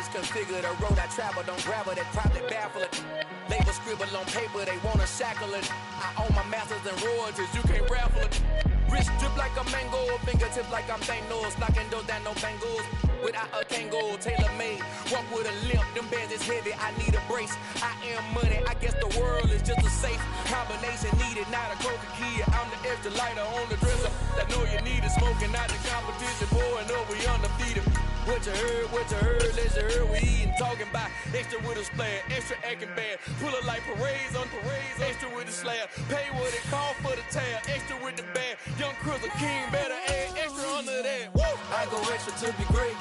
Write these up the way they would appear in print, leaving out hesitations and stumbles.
misconfigure the road I travel. Don't gravel that probably baffle it. Label scribble on paper, they wanna shackle it. I own my masters and royalties, you can't raffle it. Wrist drip like a mango, fingertips like I'm Thanos. Knocking doors down, no bangles. Without a Kango, tailor-made. Walk with a limp, them bands is heavy, I need a brace. I am money, I guess the world is just a safe combination needed. Not a coca key, I'm the extra lighter on the dresser. I know you need it, smoking out the competition, pouring up, we undefeated. What you heard, let's you heard, we eating, talking about extra with a splash, extra acting bad. Pull it like parades on parades, extra with the slab. Pay what it cost for the tab, extra with the bag. Young Chris a king, better add extra under that. Woo! I go extra to be great.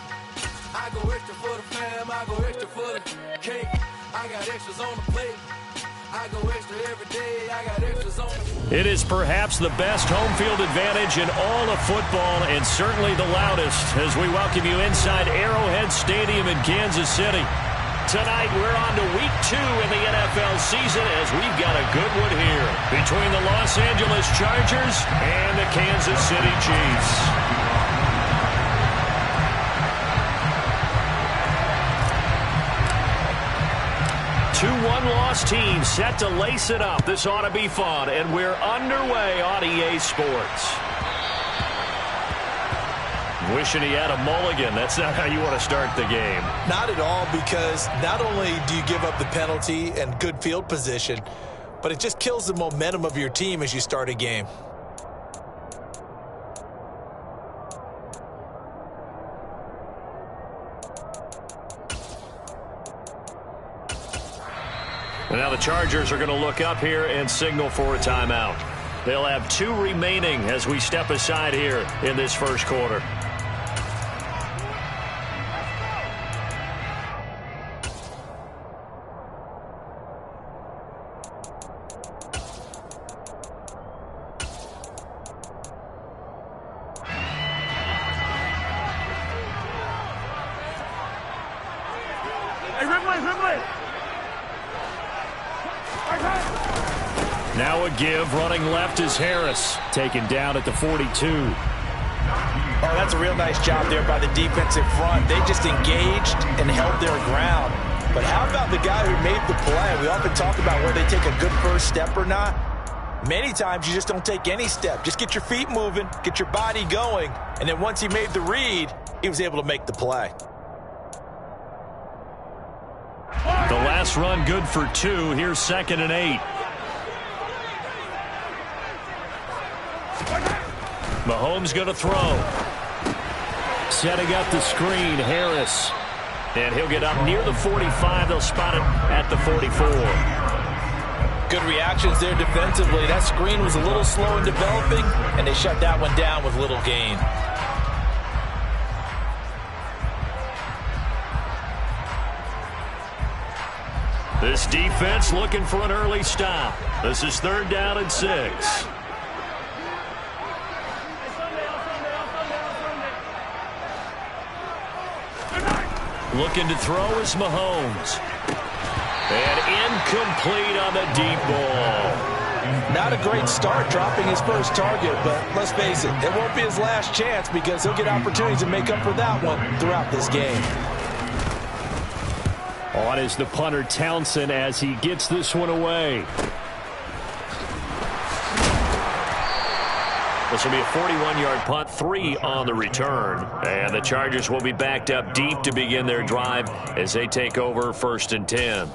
I go extra for the fam, I go extra for the cake. I got extras on the plate. I go extra every day, I got extras on the... It is perhaps the best home field advantage in all of football, and certainly the loudest, as we welcome you inside Arrowhead Stadium in Kansas City. Tonight, we're on to week 2 in the NFL season, as we've got a good one here between the Los Angeles Chargers and the Kansas City Chiefs. 2-1 loss team set to lace it up. This ought to be fun, and we're underway on EA Sports. Wishing he had a mulligan. That's not how you want to start the game. Not at all, because not only do you give up the penalty and good field position, but it just kills the momentum of your team as you start a game. And now the Chargers are going to look up here and signal for a timeout. They'll have 2 remaining as we step aside here in this first quarter. Now a give, running left is Harris, taken down at the 42. Oh, that's a real nice job there by the defensive front. They just engaged and held their ground. But how about the guy who made the play? We often talk about whether they take a good first step or not. Many times you just don't take any step. Just get your feet moving, get your body going, and then once he made the read, he was able to make the play. The last run good for 2. Here's 2nd and 8. Mahomes going to throw. Setting up the screen, Harris. And he'll get up near the 45. They'll spot it at the 44. Good reactions there defensively. That screen was a little slow in developing, and they shut that one down with little gain. This defense looking for an early stop. This is 3rd down and 6. Looking to throw is Mahomes. And incomplete on the deep ball. Not a great start dropping his first target, but let's face it, it won't be his last chance because he'll get opportunities to make up for that one throughout this game. On is the punter Townsend as he gets this one away. This will be a 41-yard punt, 3 on the return. And the Chargers will be backed up deep to begin their drive as they take over 1st and 10.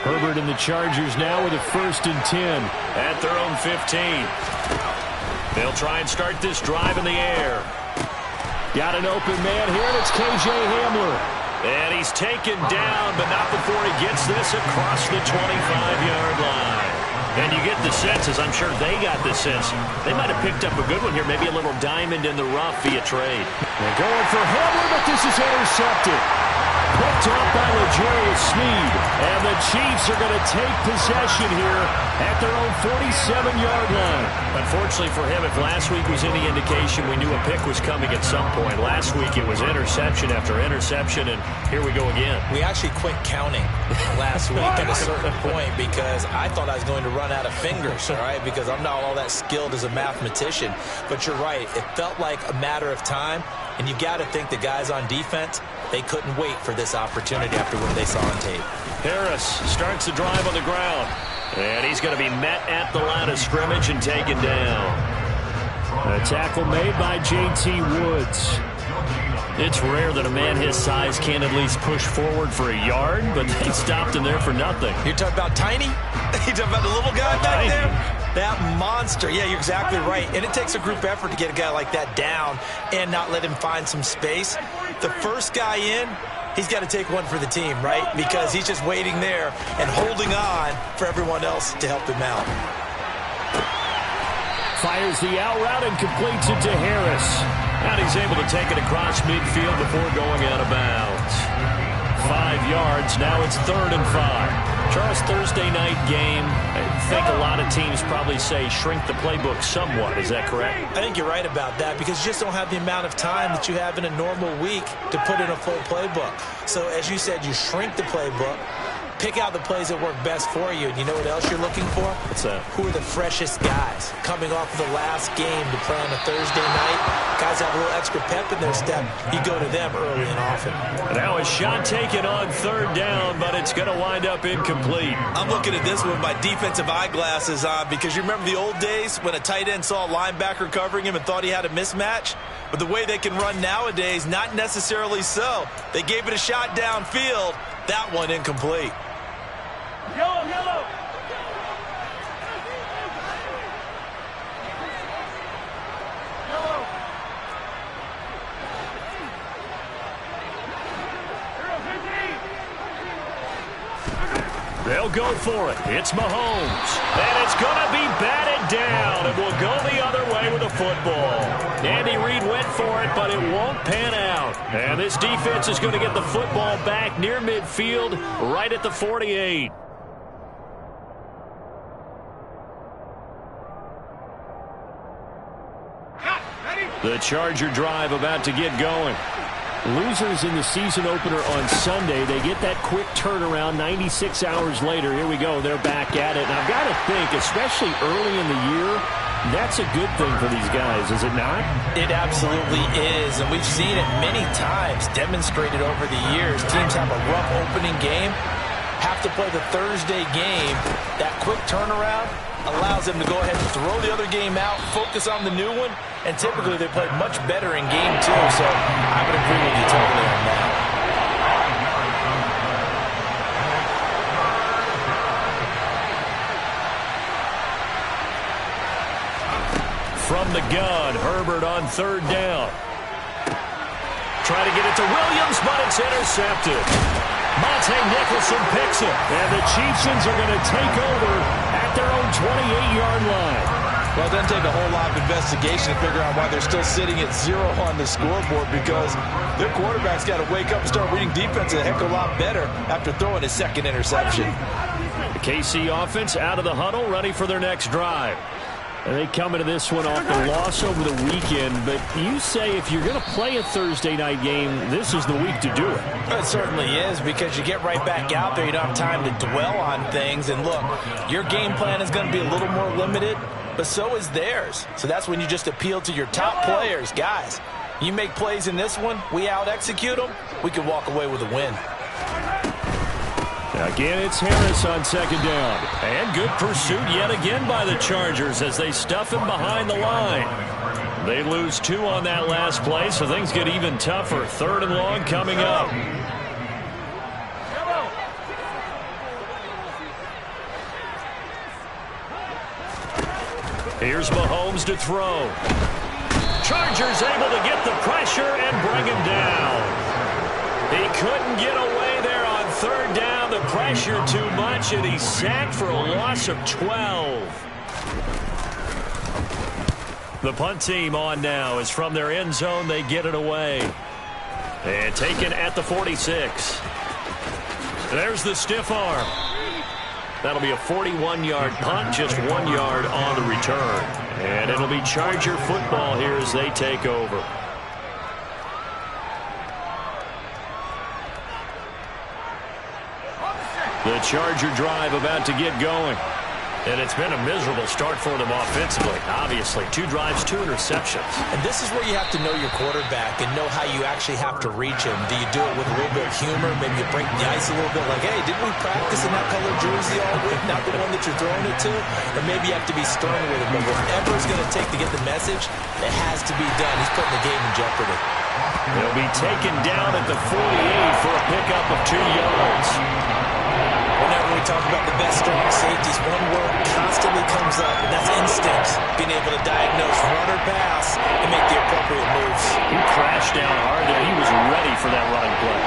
Herbert and the Chargers now with a 1st and 10 at their own 15. They'll try and start this drive in the air. Got an open man here, and it's K.J. Hamler. And he's taken down, but not before he gets this across the 25-yard line. And you get the sense, as I'm sure they got the sense, they might have picked up a good one here, maybe a little diamond in the rough via trade. They're going for Hamler, but this is intercepted. Picked up by L'Jarius Sneed. And the Chiefs are going to take possession here at their own 47-yard line. Unfortunately for him, if last week was any indication, we knew a pick was coming at some point. Last week it was interception after interception, and here we go again. We actually quit counting last week at a certain point because I thought I was going to run out of fingers, all right, because I'm not all that skilled as a mathematician. But you're right. It felt like a matter of time, and you got to think the guys on defense, they couldn't wait for this opportunity after what they saw on tape. Harris starts the drive on the ground. And he's going to be met at the line of scrimmage and taken down. A tackle made by J.T. Woods. It's rare that a man his size can't at least push forward for a yard, but they stopped him there for nothing. You're talking about Tiny? You're talking about the little guy back there? That monster. Yeah, you're exactly right. And it takes a group effort to get a guy like that down and not let him find some space. The first guy in, he's got to take one for the team, right? Because he's just waiting there and holding on for everyone else to help him out. Fires the out route and completes it to Harris. And he's able to take it across midfield before going out of bounds. 5 yards. Now it's 3rd and 5. Charles, Thursday night game, I think a lot of teams probably say shrink the playbook somewhat. Is that correct? I think you're right about that because you just don't have the amount of time that you have in a normal week to put in a full playbook. So as you said, you shrink the playbook, pick out the plays that work best for you. And you know what else you're looking for? What's that? Who are the freshest guys coming off of the last game to play on a Thursday night? Guys have a little extra pep in their step. You go to them early and often. Now a shot taken on 3rd down, but it's going to wind up incomplete. I'm looking at this with my defensive eyeglasses on because you remember the old days when a tight end saw a linebacker covering him and thought he had a mismatch? But the way they can run nowadays, not necessarily so. They gave it a shot downfield. That one incomplete. Yellow, yellow. They'll go for it. It's Mahomes. And it's going to be batted down. And will go the other way with the football. Andy Reid went for it, but it won't pan out. And this defense is going to get the football back near midfield, right at the 48. The Charger drive about to get going. Losers in the season opener on Sunday. They get that quick turnaround 96 hours later. Here we go. They're back at it. And I've got to think, especially early in the year, that's a good thing for these guys, is it not? It absolutely is. And we've seen it many times demonstrated over the years. Teams have a rough opening game, have to play the Thursday game. That quick turnaround allows them to go ahead and throw the other game out, focus on the new one, and typically they play much better in game 2. So I would agree with you totally on that. From the gun, Herbert on 3rd down. Try to get it to Williams, but it's intercepted. Monte Nicholson picks it, and the Chiefs are going to take over at their own 28-yard line. Well, it doesn't take a whole lot of investigation to figure out why they're still sitting at 0 on the scoreboard because their quarterback's got to wake up and start reading defense a heck of a lot better after throwing his 2nd interception. The KC offense out of the huddle, ready for their next drive. And they come into this one off the loss over the weekend, but you say if you're going to play a Thursday night game, this is the week to do it. It certainly is because you get right back out there. You don't have time to dwell on things. And look, your game plan is going to be a little more limited, but so is theirs. So that's when you just appeal to your top players. Guys, you make plays in this one, we out-execute them, we can walk away with a win. Again, it's Harris on 2nd down. And good pursuit yet again by the Chargers as they stuff him behind the line. They lose 2 on that last play, so things get even tougher. 3rd and long coming up. Here's Mahomes to throw. Chargers able to get the pressure and bring him down. He couldn't get away there on 3rd down. The pressure too much, and he's sacked for a loss of 12. The punt team on now is from their end zone. They get it away. And taken at the 46. There's the stiff arm. That'll be a 41-yard punt, just 1 yard on the return. And it'll be Charger football here as they take over. The Charger drive about to get going. And it's been a miserable start for them offensively. Obviously, 2 drives, 2 interceptions. And this is where you have to know your quarterback and know how you actually have to reach him. Do you do it with a little bit of humor? Maybe you break the ice a little bit like, hey, didn't we practice in that color jersey all week? Not the one that you're throwing it to? Or maybe you have to be stern with him. But whatever it's going to take to get the message, it has to be done. He's putting the game in jeopardy. He'll be taken down at the 48 for a pickup of 2 yards. Whenever we talk about the best strong safeties, one word constantly comes up, and that's instinct. Being able to diagnose run or pass and make the appropriate moves. He crashed down hard there. He was ready for that running play.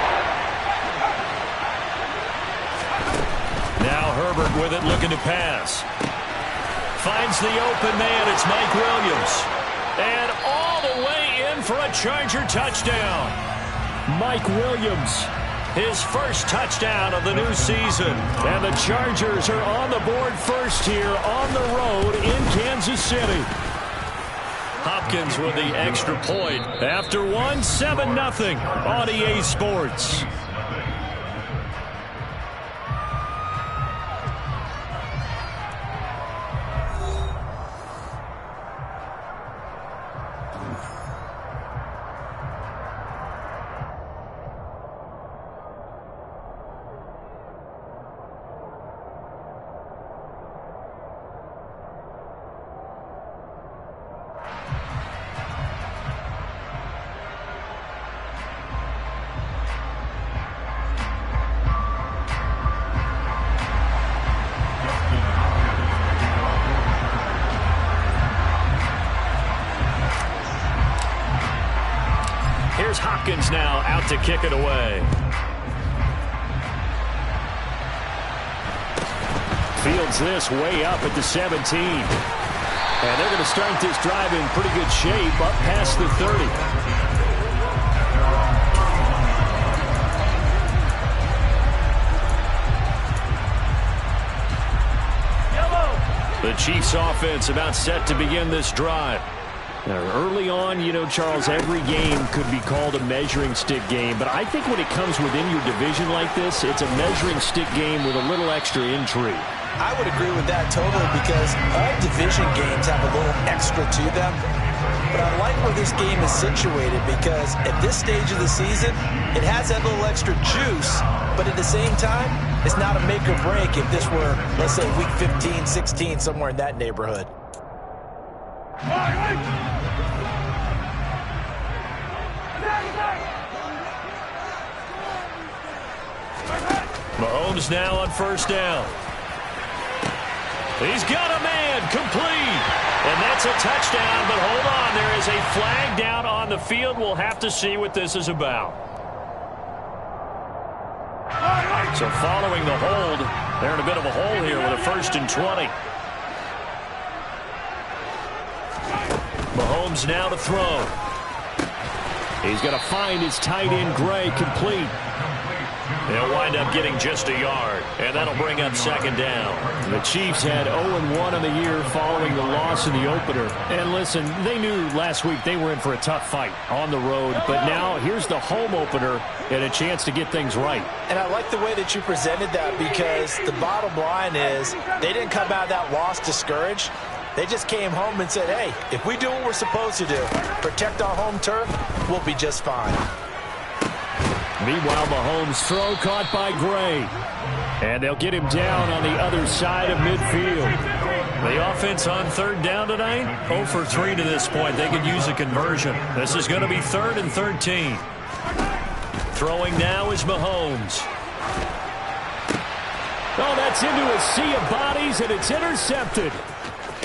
Now Herbert with it, looking to pass. Finds the open man. It's Mike Williams. And all the way in for a Charger touchdown. Mike Williams. His first touchdown of the new season. And the Chargers are on the board first here on the road in Kansas City. Hopkins with the extra point. After 1, 7-0 on EA Sports. Here's Hopkins now out to kick it away. Fields this way up at the 17. And they're going to start this drive in pretty good shape up past the 30. The Chiefs offense about set to begin this drive. Now, early on, you know, Charles, every game could be called a measuring stick game. But I think when it comes within your division like this, it's a measuring stick game with a little extra intrigue. I would agree with that totally because all division games have a little extra to them. But I like where this game is situated because at this stage of the season, it has that little extra juice. But at the same time, it's not a make or break if this were, let's say, week 15, 16, somewhere in that neighborhood. Mahomes now on first down. He's got a man, complete. And that's a touchdown, but hold on. There is a flag down on the field. We'll have to see what this is about. So following the hold, they're in a bit of a hole here with a 1st and 20. Mahomes now to throw. He's going to find his tight end, Gray, complete. They'll wind up getting just a yard, and that'll bring up 2nd down. The Chiefs had 0-1 in the year following the loss in the opener. And listen, they knew last week they were in for a tough fight on the road, but now here's the home opener and a chance to get things right. And I like the way that you presented that because the bottom line is they didn't come out of that loss discouraged. They just came home and said, hey, if we do what we're supposed to do, protect our home turf, we'll be just fine. Meanwhile, Mahomes' throw caught by Gray. And they'll get him down on the other side of midfield. The offense on 3rd down tonight, 0 for 3 to this point. They could use a conversion. This is going to be 3rd and 13. Throwing now is Mahomes. Oh, that's into a sea of bodies, and it's intercepted.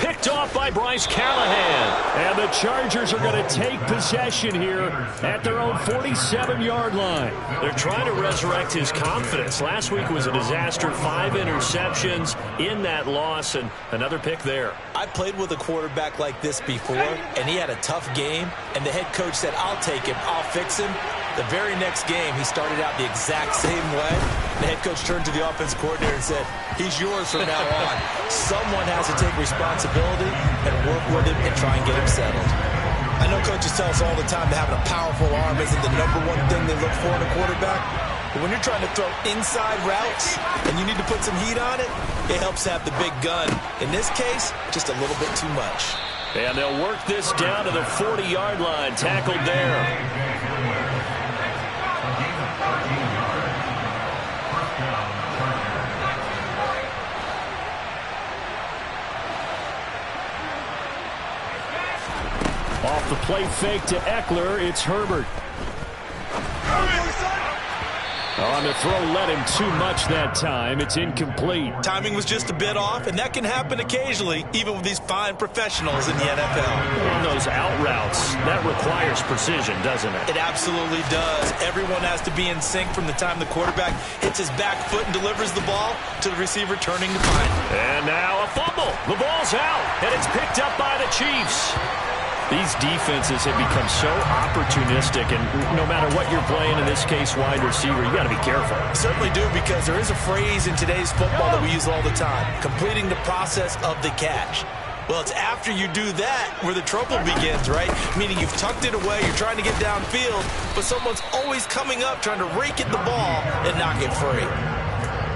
picked off by Bryce Callahan. And the Chargers are going to take possession here at their own 47-yard line. They're trying to resurrect his confidence. Last week was a disaster. 5 interceptions in that loss, and another pick there. I played with a quarterback like this before, and he had a tough game, and the head coach said, I'll take him, I'll fix him. The very next game, he started out the exact same way. The head coach turned to the offensive coordinator and said, he's yours from now on. Someone has to take responsibility and work with him and try and get him settled. I know coaches tell us all the time that having a powerful arm isn't the #1 thing they look for in a quarterback. But when you're trying to throw inside routes and you need to put some heat on it, it helps have the big gun. In this case, just a little bit too much. And they'll work this down to the 40-yard line. Tackled there. Off the play fake to Eckler, it's Herbert. On the throw, led him too much that time. It's incomplete. Timing was just a bit off, and that can happen occasionally, even with these fine professionals in the NFL. On those out routes, that requires precision, doesn't it? It absolutely does. Everyone has to be in sync from the time the quarterback hits his back foot and delivers the ball to the receiver turning to find it. And now a fumble. The ball's out, and it's picked up by the Chiefs. These defenses have become so opportunistic, and no matter what you're playing, in this case wide receiver, you got to be careful. Certainly do, because there is a phrase in today's football that we use all the time, completing the process of the catch. Well, it's after you do that where the trouble begins, right? Meaning you've tucked it away, you're trying to get downfield, but someone's always coming up trying to rake at the ball and knock it free.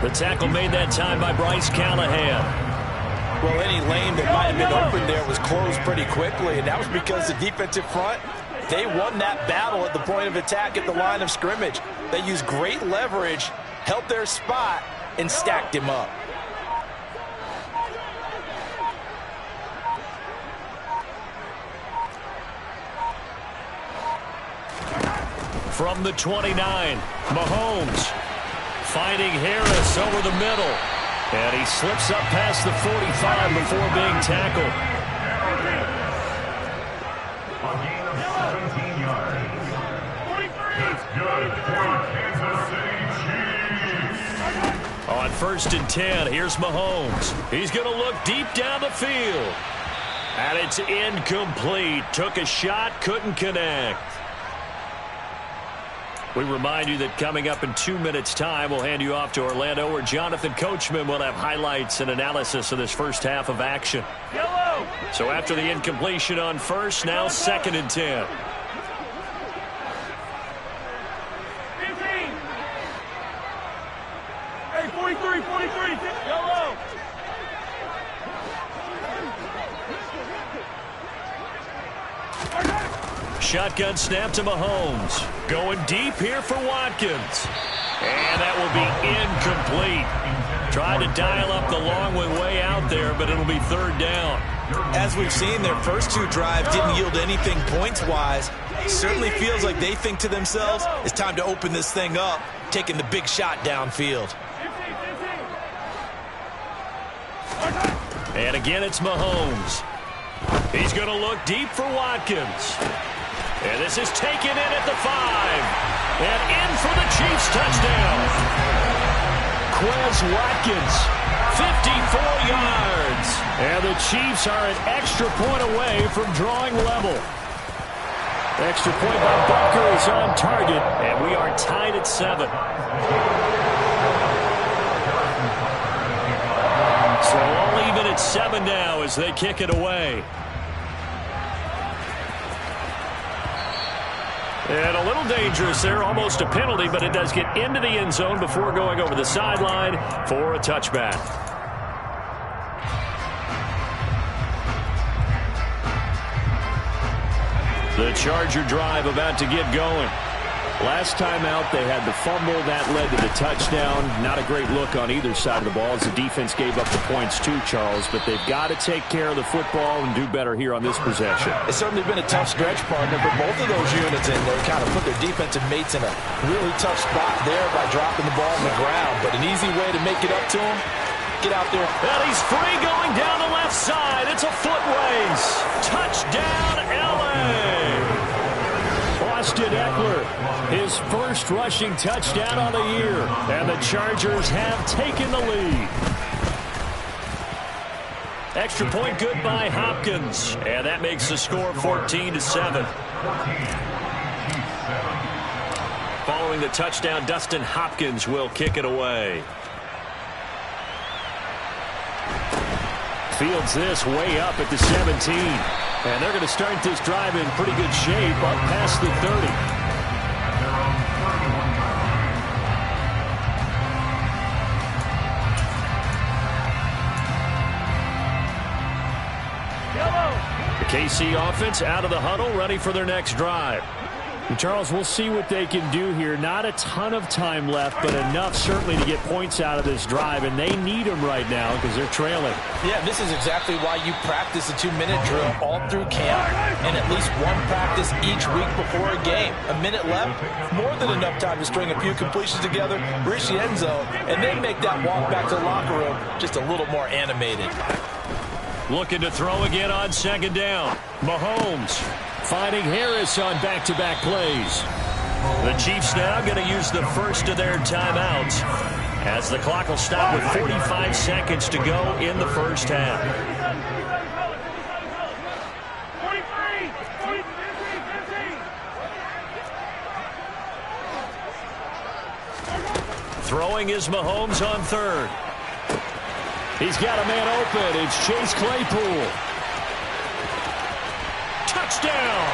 The tackle made that time by Bryce Callahan. Well, any lane that might have been open there was closed pretty quickly, and that was because the defensive front, they won that battle at the point of attack at the line of scrimmage. They used great leverage, held their spot, and stacked him up. From the 29, Mahomes finding Harris over the middle. And he slips up past the 45 before being tackled. A gain of 17 yards. That's good for Kansas City Chiefs. On 1st and 10, here's Mahomes. He's going to look deep down the field. And it's incomplete. Took a shot, couldn't connect. We remind you that coming up in 2 minutes' time, we'll hand you off to Orlando, where Jonathan Coachman will have highlights and analysis of this first half of action. Yellow. So after the incompletion on 1st, now 2nd and 10. 15. Hey, 43, yellow. Shotgun snap to Mahomes. Going deep here for Watkins. And that will be incomplete. Tried to dial up the long way out there, but it'll be 3rd down. As we've seen, their first 2 drives didn't yield anything points-wise. Certainly feels like they think to themselves, it's time to open this thing up, taking the big shot downfield. And again, it's Mahomes. He's going to look deep for Watkins. And this is taken in at the 5. And in for the Chiefs touchdown. Quez Watkins, 54 yards. And the Chiefs are an extra point away from drawing level. Extra point by Butker is on target. And we are tied at 7. So all even at 7 now as they kick it away. And a little dangerous there, almost a penalty, but it does get into the end zone before going over the sideline for a touchback. The Charger drive about to get going. Last time out, they had the fumble. That led to the touchdown. Not a great look on either side of the ball as the defense gave up the points too, Charles. But they've got to take care of the football and do better here on this possession. It's certainly been a tough stretch, partner, for both of those units, and they kind of put their defensive mates in a really tough spot there by dropping the ball on the ground. But an easy way to make it up to them, Get out there. And he's free going down the left side. It's a foot race. Touchdown, L.A. Austin Eckler, his first rushing touchdown on the year. And the Chargers have taken the lead. Extra point good by Hopkins. And that makes the score 14-7. Following the touchdown, Dustin Hopkins will kick it away. Fields this way up at the 17. And they're going to start this drive in pretty good shape up past the 30. The KC offense out of the huddle, ready for their next drive. Charles, we'll see what they can do here. Not a ton of time left, but enough certainly to get points out of this drive, and they need them right now because they're trailing. Yeah, this is exactly why you practice a 2-minute drill all through camp and at least one practice each week before a game. A minute left, more than enough time to string a few completions together, reach the end zone, and then make that walk back to the locker room just a little more animated. Looking to throw again on second down. Mahomes finding Harris on back-to-back plays. The Chiefs now going to use the first of their timeouts as the clock will stop with 45 seconds to go in the first half. Throwing is Mahomes on third. He's got a man open. It's Chase Claypool. Touchdown!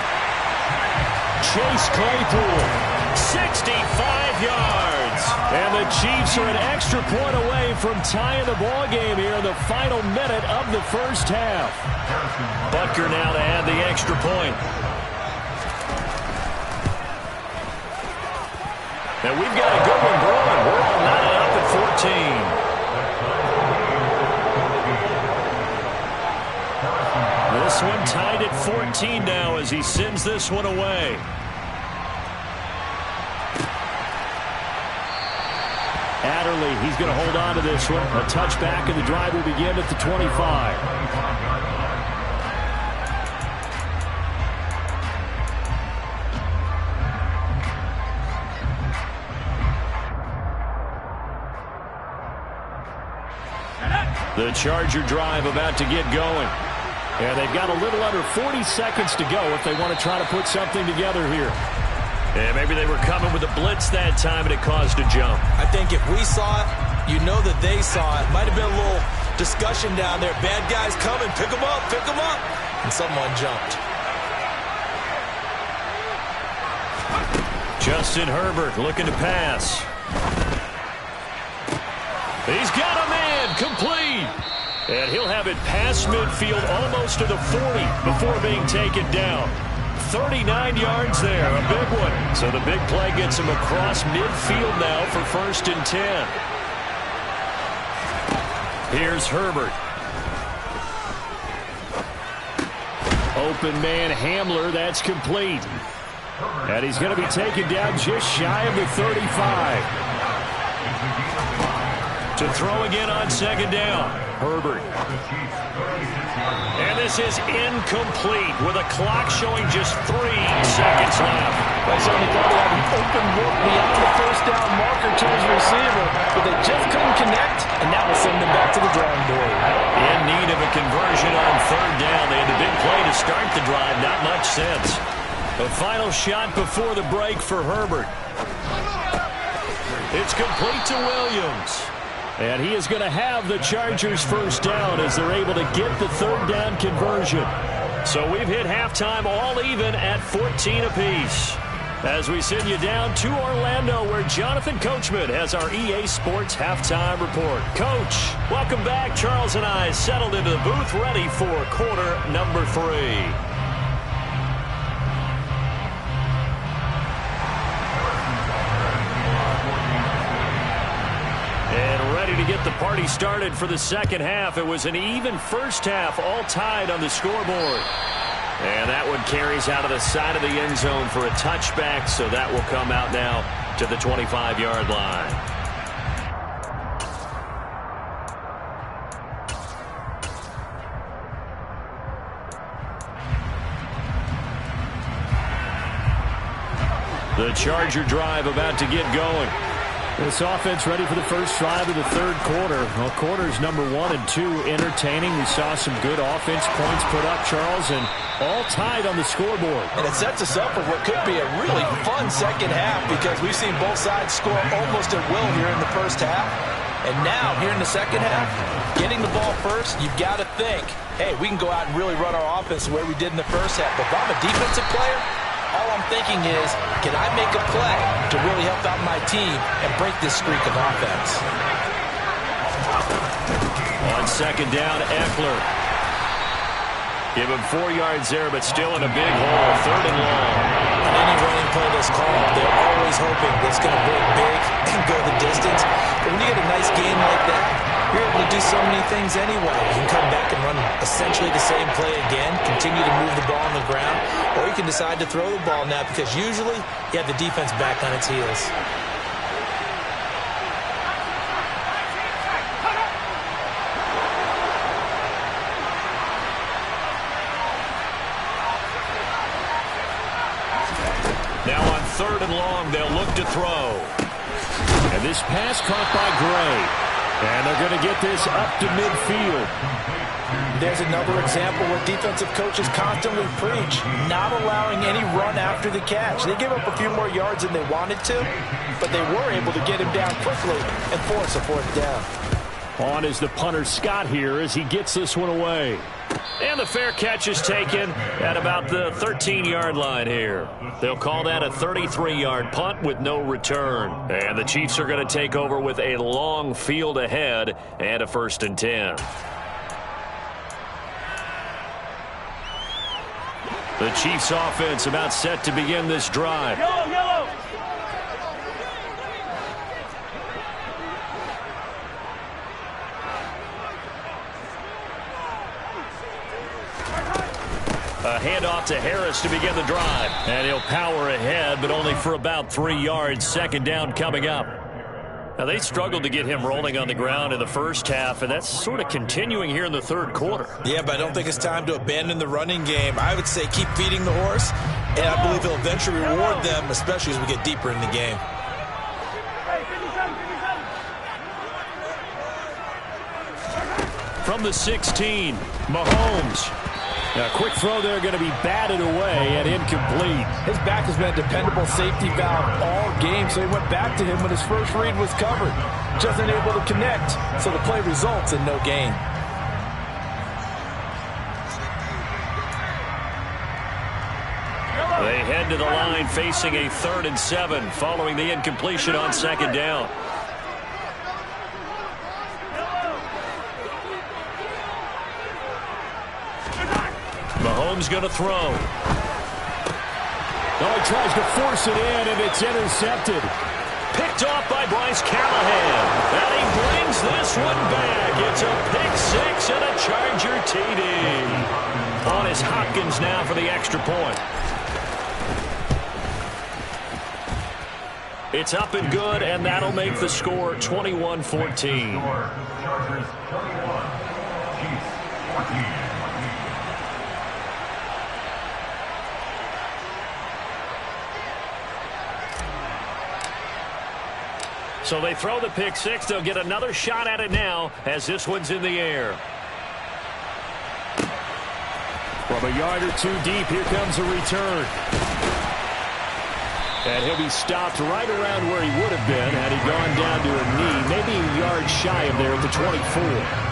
Chase Claypool, 65 yards. And the Chiefs are an extra point away from tying the ball game here in the final minute of the first half. Butker now to add the extra point. Now we've got a good one brewing. We're all knotted up at 14. This one tied at 14 now as he sends this one away. Adderley, he's going to hold on to this one. A touchback, and the drive will begin at the 25. The Charger drive about to get going. And they've got a little under 40 seconds to go if they want to try to put something together here. And maybe they were coming with a blitz that time and it caused a jump. I think if we saw it, you know that they saw it. Might have been a little discussion down there. Bad guys coming. Pick them up. Pick them up. And someone jumped. Justin Herbert looking to pass. He's got a man complete. And he'll have it past midfield almost to the 40 before being taken down. 39 yards there, a big one. So the big play gets him across midfield now for 1st and 10. Here's Herbert. Open man Hamler, that's complete. And he's going to be taken down just shy of the 35. To throw again on second down. Herbert. And this is incomplete with a clock showing just 3 seconds left. They certainly thought they had an open look beyond the first down marker to his receiver, but they just couldn't connect, and that will send them back to the drawing board. In need of a conversion on third down. They had the big play to start the drive. Not much sense. A final shot before the break for Herbert. It's complete to Williams. And he is going to have the Chargers first down as they're able to get the third down conversion. So we've hit halftime all even at 14 apiece. As we send you down to Orlando where Jonathan Coachman has our EA Sports halftime report. Coach, welcome back. Charles and I settled into the booth ready for quarter number 3. To get the party started for the second half. It was an even first half, all tied on the scoreboard. And that one carries out of the side of the end zone for a touchback, so that will come out now to the 25-yard line. The Charger drive about to get going. This offense ready for the first drive of the third quarter. Well, quarters number 1 and 2 entertaining. We saw some good offense points put up, Charles, and all tied on the scoreboard. And it sets us up for what could be a really fun second half because we've seen both sides score almost at will here in the first half. And now, here in the second half, getting the ball first, you've got to think, hey, we can go out and really run our offense the way we did in the first half. But if I'm a defensive player, all I'm thinking is, can I make a play to really help out my team and break this streak of offense? On second down, Eckler. Give him 4 yards there, but still in a big hole. Third and long. On any running play that's called, they're always hoping that it's going to break big and go the distance. But when you get a nice game like that, you're able to do so many things anyway. You can come back and run essentially the same play again, continue to move the ball on the ground, or you can decide to throw the ball now because usually you have the defense back on its heels. Now on third and long, they'll look to throw. And this pass caught by Gray. And they're going to get this up to midfield. There's another example where defensive coaches constantly preach, not allowing any run after the catch. They gave up a few more yards than they wanted to, but they were able to get him down quickly and force a fourth down. On is the punter Scott here as he gets this one away. And the fair catch is taken at about the 13-yard line here. They'll call that a 33-yard punt with no return. And the Chiefs are going to take over with a long field ahead and a 1st and 10. The Chiefs offense about set to begin this drive. Yellow. A handoff to Harris to begin the drive. And he'll power ahead, but only for about 3 yards. Second down coming up. Now, they struggled to get him rolling on the ground in the first half, and that's sort of continuing here in the third quarter. Yeah, but I don't think it's time to abandon the running game. I would say keep feeding the horse, and I believe he'll eventually reward them, especially as we get deeper in the game. From the 16, Mahomes. A quick throw there going to be batted away and incomplete. His back has been a dependable safety valve all game, so he went back to him when his first read was covered. Just unable to connect, so the play results in no gain. They head to the line facing a 3rd and 7 following the incompletion on second down. Mahomes going to throw. Oh, he tries to force it in, and it's intercepted. Picked off by Bryce Callahan. And he brings this one back. It's a pick 6 and a Charger TD. On is Hopkins now for the extra point. It's up and good, and that'll make the score 21-14. Chargers 21, Chiefs 14. So they throw the pick 6. They'll get another shot at it now as this one's in the air. From a yard or 2 deep, here comes a return. And he'll be stopped right around where he would have been had he gone down to a knee, maybe a yard shy of there at the 24.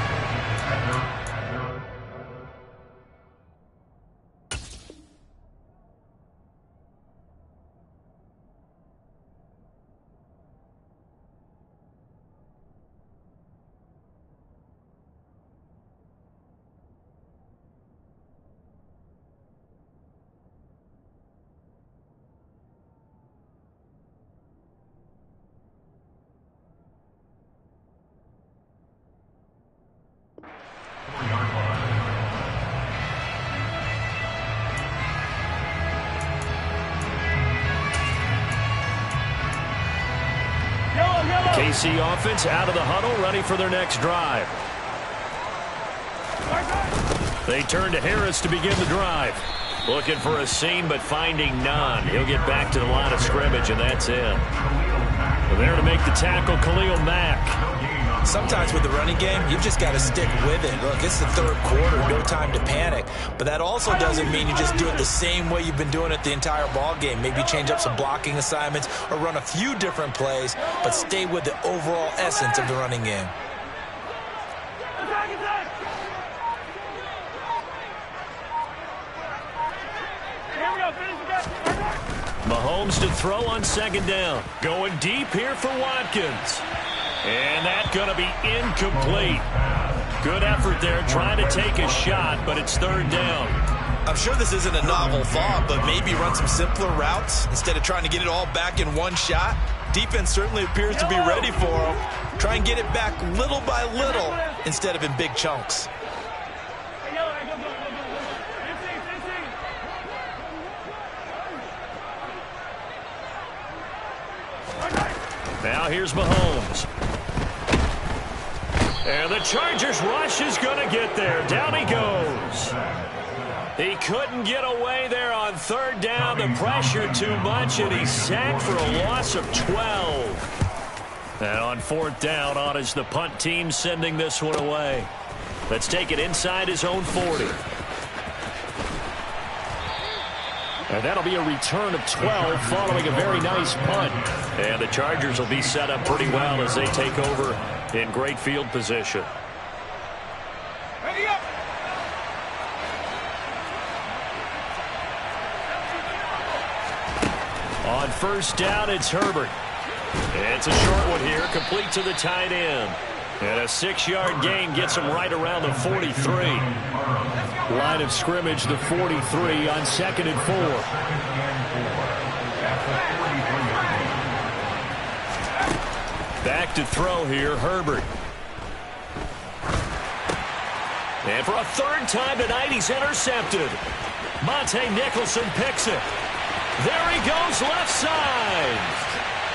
KC offense out of the huddle, ready for their next drive. They turn to Harris to begin the drive. Looking for a seam, but finding none. He'll get back to the line of scrimmage, and that's it. There to make the tackle, Khalil Mack. Sometimes with the running game, you've just got to stick with it. Look, it's the third quarter, no time to panic. But that also doesn't mean you just do it the same way you've been doing it the entire ball game. Maybe change up some blocking assignments or run a few different plays, but stay with the overall essence of the running game. Mahomes to throw on second down. Going deep here for Watkins. And that's going to be incomplete. Good effort there trying to take a shot, but it's third down. I'm sure this isn't a novel thought, but maybe run some simpler routes instead of trying to get it all back in one shot. Defense certainly appears to be ready for him. Try and get it back little by little instead of in big chunks. Now here's Mahomes. And the Chargers rush is going to get there. Down he goes. He couldn't get away there on third down. The pressure too much, and he's sacked for a loss of 12. And on fourth down, on is the punt team sending this one away. Let's take it inside his own 40. And that'll be a return of 12 following a very nice punt. And the Chargers will be set up pretty well as they take over in great field position. On first down, it's Herbert. It's a short one here, complete to the tight end. And a 6-yard gain gets him right around the 43. Line of scrimmage, the 43 on second and 4. Back to throw here, Herbert. And for a third time tonight, he's intercepted. Monte Nicholson picks it. There he goes left side.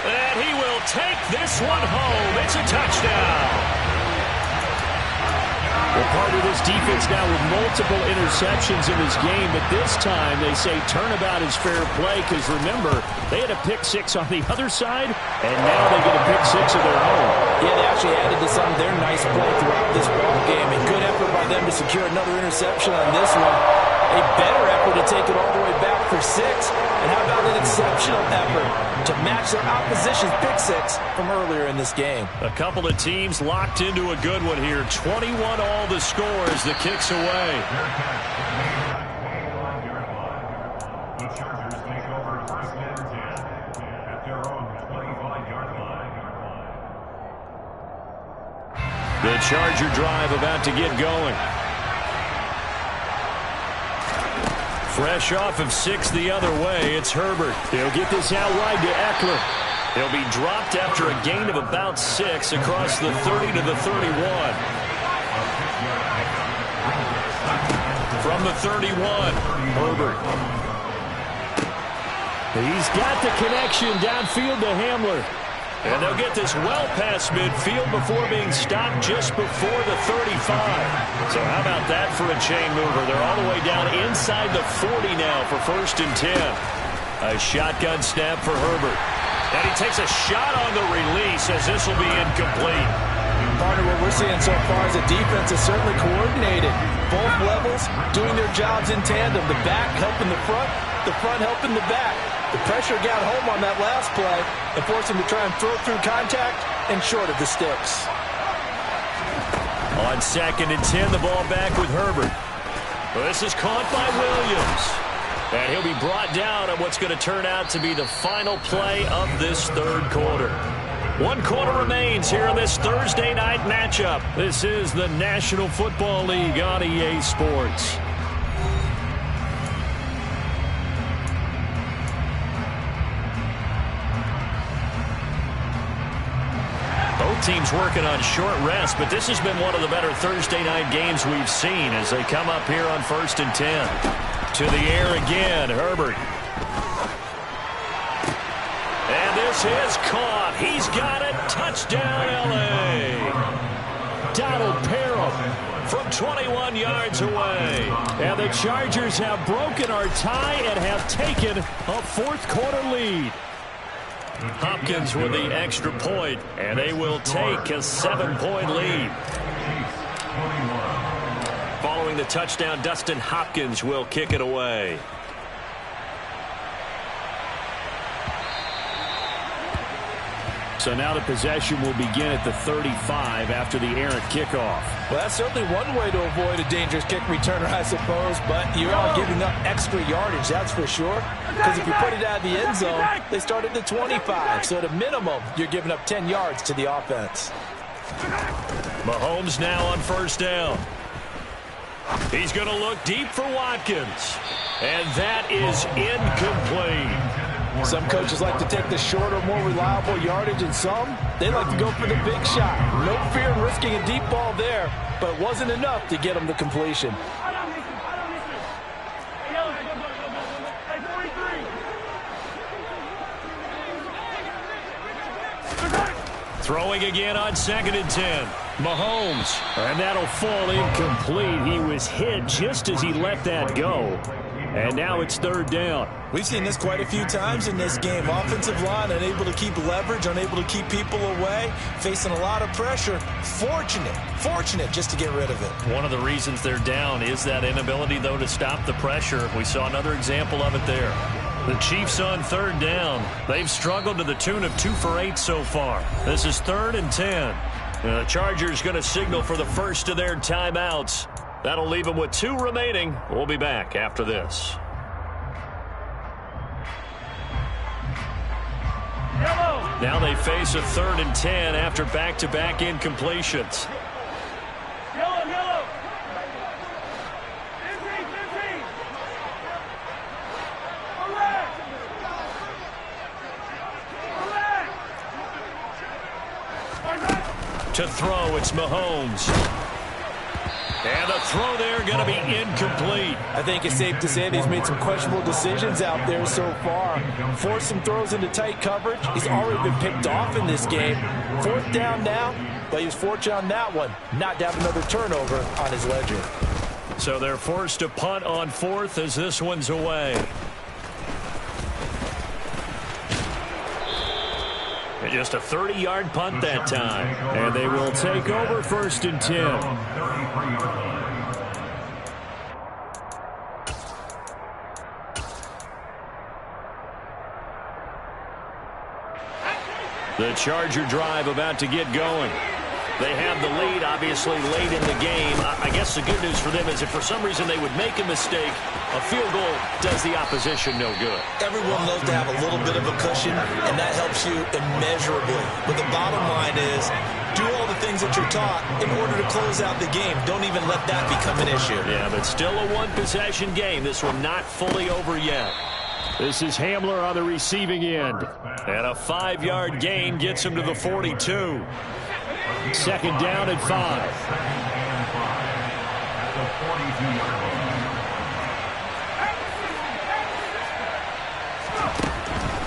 And he will take this one home. It's a touchdown. Well, part of this defense now with multiple interceptions in this game, but this time they say turnabout is fair play because, remember, they had a pick six on the other side, and now they get a pick six of their own. Yeah, they actually added to some of their nice play throughout this ball game, and good effort by them to secure another interception on this one. A better effort to take it all the way back for 6. And how about an exceptional effort to match their opposition's pick six from earlier in this game? A couple of teams locked into a good one here. 21 all the score as the kick's away. The Chargers take over first and 10 at their own 25-yard line. The Charger drive about to get going. Fresh off of 6 the other way, it's Herbert. He'll get this out wide to Eckler. He'll be dropped after a gain of about 6 across the 30 to the 31. From the 31, Herbert. He's got the connection downfield to Hamler. And they'll get this well past midfield before being stopped just before the 35. So how about that for a chain mover? They're all the way down inside the 40 now for first and 10. A shotgun snap for Herbert. And he takes a shot on the release as this will be incomplete. Partner, what we're seeing so far is the defense is certainly coordinated. Both levels doing their jobs in tandem. The back helping the front helping the back. The pressure got home on that last play and forced him to try and throw through contact and short of the sticks. On second and 10, the ball back with Herbert. Well, this is caught by Williams. And he'll be brought down on what's going to turn out to be the final play of this third quarter. 1 quarter remains here in this Thursday night matchup. This is the National Football League on EA Sports. Both teams working on short rest, but this has been one of the better Thursday night games we've seen as they come up here on first and 10. To the air again, Herbert. And this is caught. He's got it. Touchdown, L.A. Donald Parham from 21 yards away. And the Chargers have broken our tie and have taken a fourth-quarter lead. Hopkins with the extra point, and they will take a 7-point lead. Following the touchdown, Dustin Hopkins will kick it away. So now the possession will begin at the 35 after the errant kickoff. Well, that's certainly one way to avoid a dangerous kick returner, I suppose, but you are giving up extra yardage, that's for sure. Because if you put it out of the end zone, they start at the 25. So at a minimum, you're giving up 10 yards to the offense. Mahomes now on first down. He's going to look deep for Watkins. And that is incomplete. Some coaches like to take the shorter, more reliable yardage, and some, they like to go for the big shot. No fear in risking a deep ball there, but it wasn't enough to get them to completion. Throwing again on 2nd and 10. Mahomes. And that'll fall incomplete. He was hit just as he let that go. And now it's 3rd down. We've seen this quite a few times in this game. Offensive line unable to keep leverage, unable to keep people away, facing a lot of pressure. Fortunate just to get rid of it. One of the reasons they're down is that inability, though, to stop the pressure. We saw another example of it there. The Chiefs on 3rd down. They've struggled to the tune of 2 for 8 so far. This is 3rd and 10. The Chargers going to signal for the first of their timeouts. That'll leave them with 2 remaining. We'll be back after this. Now they face a 3rd and 10 after back-to-back incompletions. To throw, it's Mahomes. And the throw there going to be incomplete. I think it's safe to say that he's made some questionable decisions out there so far. Forced some throws into tight coverage. He's already been picked off in this game. 4th down now, but he was fortunate on that one not to have another turnover on his ledger. So they're forced to punt on 4th as this one's away. And just a 30-yard punt that time. And they will take over 1st and 10. The Charger drive about to get going. They have the lead, obviously, late in the game. I guess the good news for them is if for some reason they would make a mistake, a field goal does the opposition no good. Everyone loves to have a little bit of a cushion, and that helps you immeasurably. But the bottom line is, do all the things that you're taught in order to close out the game. Don't even let that become an issue. Yeah, but still a one-possession game. This one not fully over yet. This is Hamler on the receiving end. And a 5-yard gain gets him to the 42. 2nd down and 5.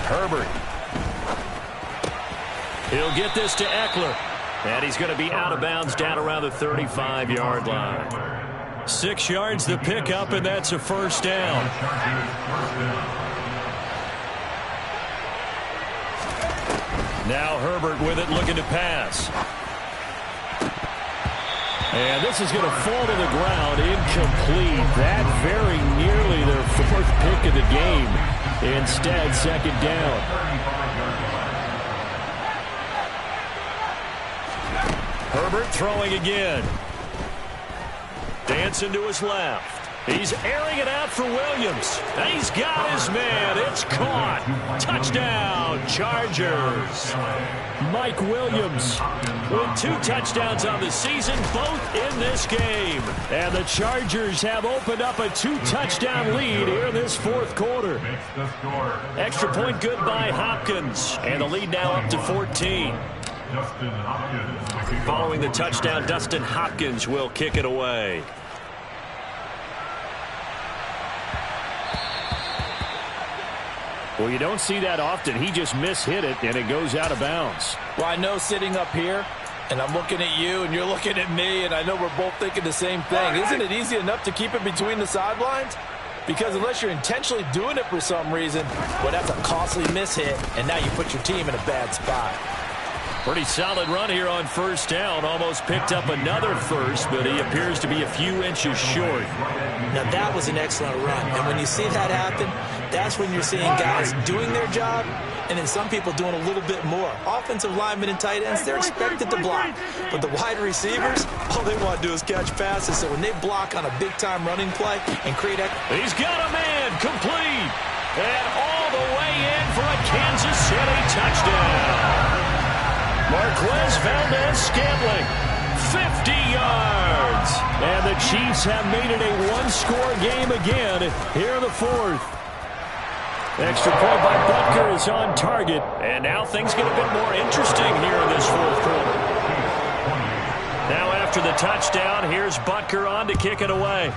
Herbert. He'll get this to Eckler. And he's going to be out of bounds down around the 35-yard line. 6 yards the pickup, and that's a 1st down. Now Herbert with it, looking to pass. And this is going to fall to the ground, incomplete. That very nearly their 4th pick of the game. Instead, 2nd down. Herbert throwing again. Dancing to his left. He's airing it out for Williams. And he's got his man. It's caught. Touchdown, Chargers. Mike Williams with 2 touchdowns on the season, both in this game. And the Chargers have opened up a 2-touchdown lead here in this 4th quarter. Extra point good by Hopkins. And the lead now up to 14. Following the touchdown, Dustin Hopkins will kick it away. Well, you don't see that often. He just mishit it, and it goes out of bounds. Well, I know sitting up here, And I'm looking at you, and you're looking at me, and I know we're both thinking the same thing. Isn't it easy enough to keep it between the sidelines? Because unless you're intentionally doing it for some reason, well, that's a costly mishit, and now you put your team in a bad spot. Pretty solid run here on first down. Almost picked up another first, but he appears to be a few inches short. Now, that was an excellent run. And when you see that happen, that's when you're seeing guys doing their job and then some people doing a little bit more. Offensive linemen and tight ends, they're expected to block. But the wide receivers, all they want to do is catch passes. So when they block on a big-time running play and create... He's got a man complete. And all the way in for a Kansas City touchdown. Marquez Valdez-Scantling, 50 yards. And the Chiefs have made it a one-score game again here in the fourth. Extra point by Butker is on target. And now things get a bit more interesting here in this fourth quarter. Now after the touchdown, here's Butker on to kick it away.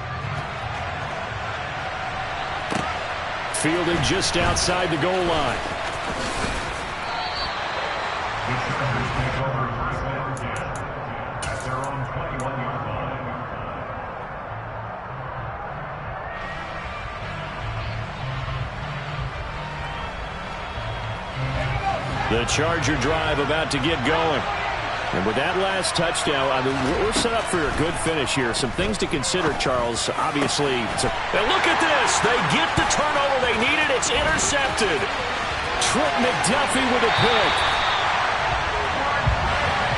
Fielded just outside the goal line. The Charger drive about to get going. And with that last touchdown, I mean, we're set up for a good finish here. Some things to consider, Charles. Obviously, and look at this. They get the turnover they needed. It's intercepted. Trent McDuffie with a pick.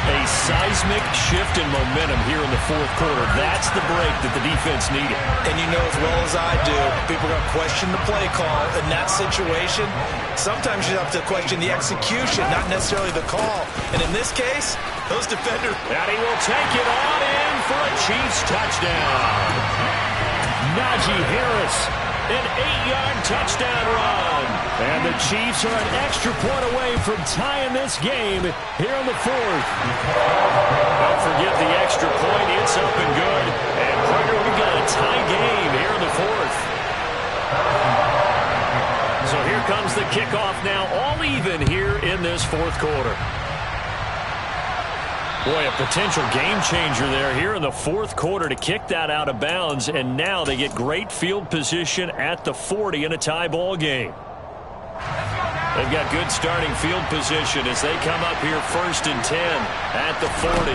A seismic shift in momentum here in the fourth quarter. That's the break that the defense needed. And you know as well as I do, people are going to question the play call in that situation. Sometimes you have to question the execution, not necessarily the call. And in this case, those defenders... And he will take it on in for a Chiefs touchdown. Najee Harris, an 8-yard touchdown run. And the Chiefs are an extra point away from tying this game here in the fourth. Don't forget the extra point. It's up and good. And, partner, we've got a tie game here in the fourth. So here comes the kickoff now, all even here in this fourth quarter. Boy, a potential game changer there here in the fourth quarter to kick that out of bounds. And now they get great field position at the 40 in a tie ball game. They've got good starting field position as they come up here 1st and 10 at the 40.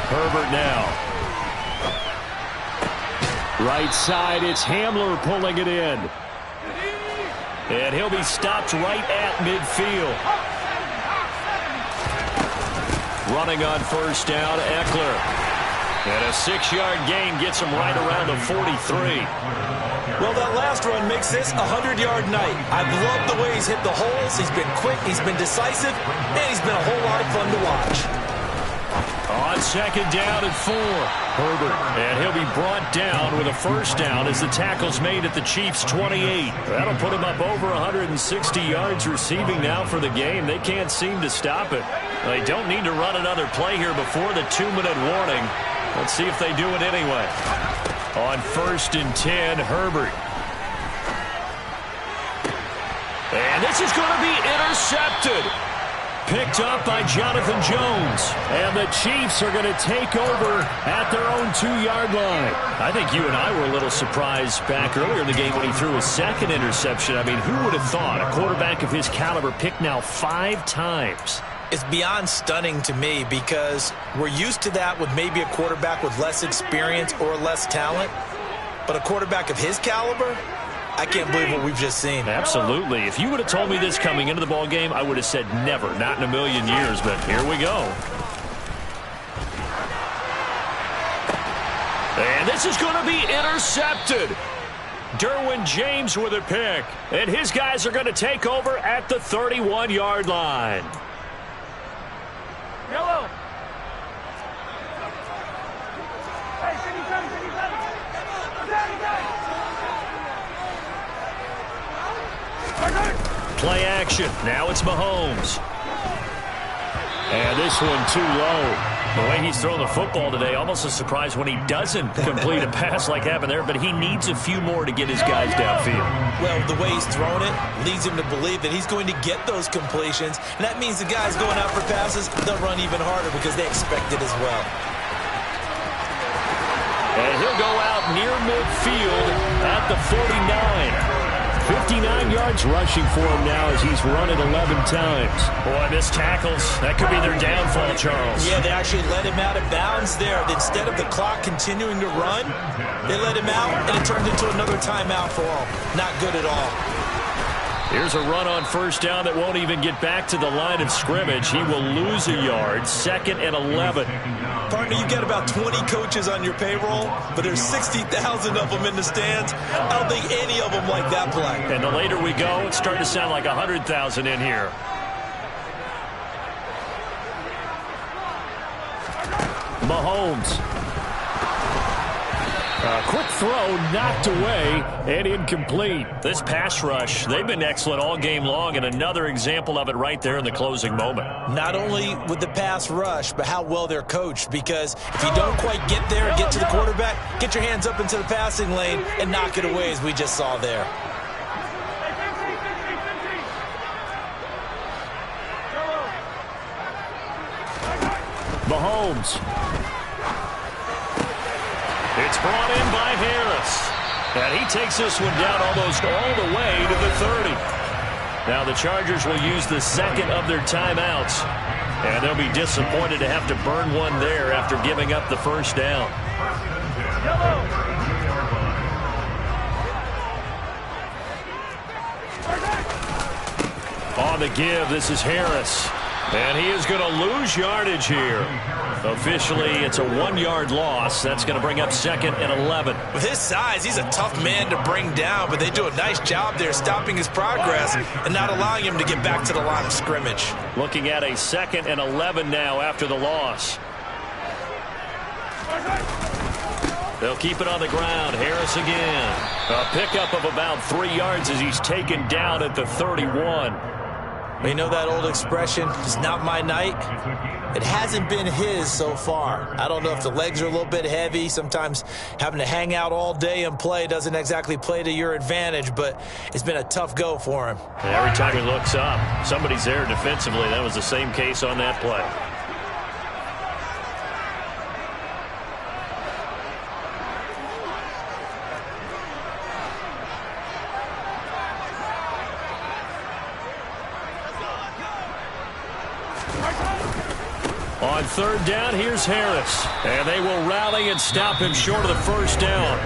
Herbert now. Right side, it's Hamler pulling it in. And he'll be stopped right at midfield. Running on first down, Eckler. And a 6-yard gain gets him right around the 43. Well, that last run makes this a 100-yard night. I've loved the way he's hit the holes. He's been quick, he's been decisive, and he's been a whole lot of fun to watch. On second down and 4, Herbert. And he'll be brought down with a first down as the tackle's made at the Chiefs' 28. That'll put him up over 160 yards receiving now for the game. They can't seem to stop it. They don't need to run another play here before the 2-minute warning. Let's see if they do it anyway. On 1st and 10, Herbert. And this is going to be intercepted. Picked up by Jonathan Jones. And the Chiefs are going to take over at their own 2-yard line. I think you and I were a little surprised back earlier in the game when he threw his second interception. I mean, who would have thought a quarterback of his caliber picked now 5 times? It's beyond stunning to me because we're used to that with maybe a quarterback with less experience or less talent. But a quarterback of his caliber, I can't believe what we've just seen. Absolutely. If you would have told me this coming into the ball game, I would have said never, not in a million years. But here we go. And this is going to be intercepted. Derwin James with a pick. And his guys are going to take over at the 31-yard line. Yellow. Play action. Now it's Mahomes. And this one too low. The way he's thrown the football today, almost a surprise when he doesn't complete a pass like happened there, but he needs a few more to get his guys downfield. Well, the way he's thrown it leads him to believe that he's going to get those completions, and that means the guys going out for passes, they'll run even harder because they expect it as well. And he'll go out near midfield at the 49. 59 yards rushing for him now as he's run it 11 times. Boy, missed tackles. That could be their downfall, Charles. Yeah, they actually let him out of bounds there. Instead of the clock continuing to run, they let him out, and it turned into another timeout for him. Not good at all. Here's a run on first down that won't even get back to the line of scrimmage. He will lose a yard. 2nd and 11. Partner, you got about 20 coaches on your payroll, but there's 60,000 of them in the stands. I don't think any of them like that play. And the later we go, it's starting to sound like 100,000 in here. Mahomes. A quick throw knocked away and incomplete. This pass rush, they've been excellent all game long, and another example of it right there in the closing moment. Not only with the pass rush, but how well they're coached, because if you don't quite get there and get to the quarterback, get your hands up into the passing lane and knock it away, as we just saw there. Mahomes. It's brought in by Harris. And he takes this one down almost all the way to the 30. Now the Chargers will use the second of their timeouts. And they'll be disappointed to have to burn one there after giving up the first down. On the give, this is Harris. And he is going to lose yardage here. Officially, it's a 1-yard loss. That's going to bring up 2nd and 11. With his size, he's a tough man to bring down, but they do a nice job there stopping his progress and not allowing him to get back to the line of scrimmage. Looking at a 2nd and 11 now after the loss. They'll keep it on the ground. Harris again. A pickup of about 3 yards as he's taken down at the 31. You know that old expression, it's not my night? It hasn't been his so far. I don't know if the legs are a little bit heavy. Sometimes having to hang out all day and play doesn't exactly play to your advantage, but it's been a tough go for him. And every time he looks up, somebody's there defensively. That was the same case on that play. On 3rd down, here's Harris. And they will rally and stop him short of the first down.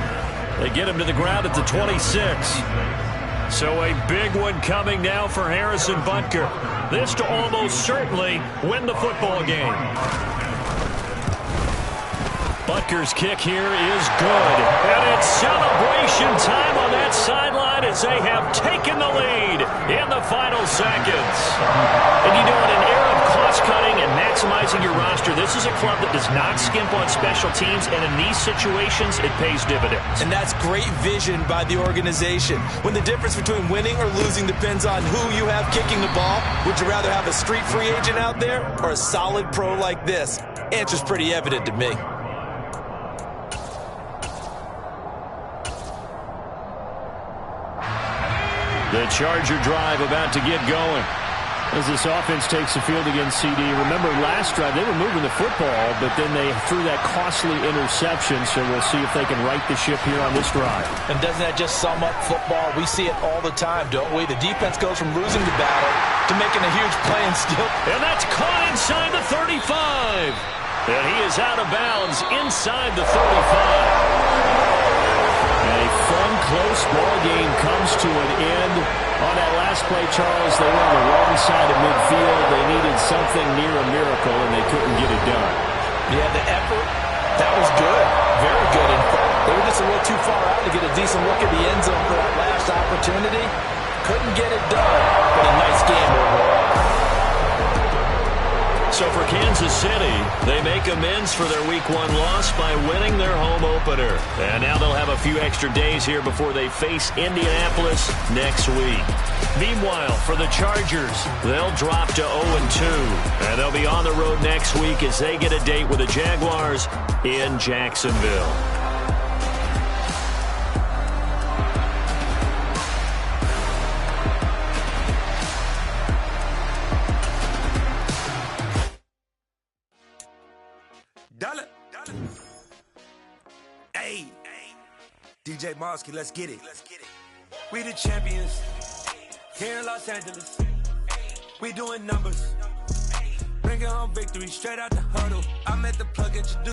They get him to the ground at the 26. So a big one coming now for Harrison Butker. This to almost certainly win the football game. Butker's kick here is good. And it's celebration time on that sideline as they have taken the lead in the final seconds. And you know, in an era of cost-cutting and maximizing your roster, this is a club that does not skimp on special teams, and in these situations, it pays dividends. And that's great vision by the organization. When the difference between winning or losing depends on who you have kicking the ball, would you rather have a street free agent out there or a solid pro like this? Answer's pretty evident to me. The Charger drive about to get going. As this offense takes the field against CD. Remember, last drive, they were moving the football, but then they threw that costly interception, so we'll see if they can right the ship here on this drive. And doesn't that just sum up football? We see it all the time, don't we? The defense goes from losing the battle to making a huge play and still... And that's caught inside the 35. And he is out of bounds inside the 35. A fun, close ball game comes to an end. On that last play, Charles, they were on the wrong side of midfield. They needed something near a miracle, and they couldn't get it done. Yeah, the effort, that was good. Very good. In fact, they were just a little too far out to get a decent look at the end zone for that last opportunity. Couldn't get it done, but a nice game overall. So for Kansas City, they make amends for their Week 1 loss by winning their home opener. And now they'll have a few extra days here before they face Indianapolis next week. Meanwhile, for the Chargers, they'll drop to 0-2, and they'll be on the road next week as they get a date with the Jaguars in Jacksonville. Hey, DJ Mosky, let's get it. We the champions here in Los Angeles. We doing numbers, bringing home victory straight out the huddle. I'm at the plug introduce.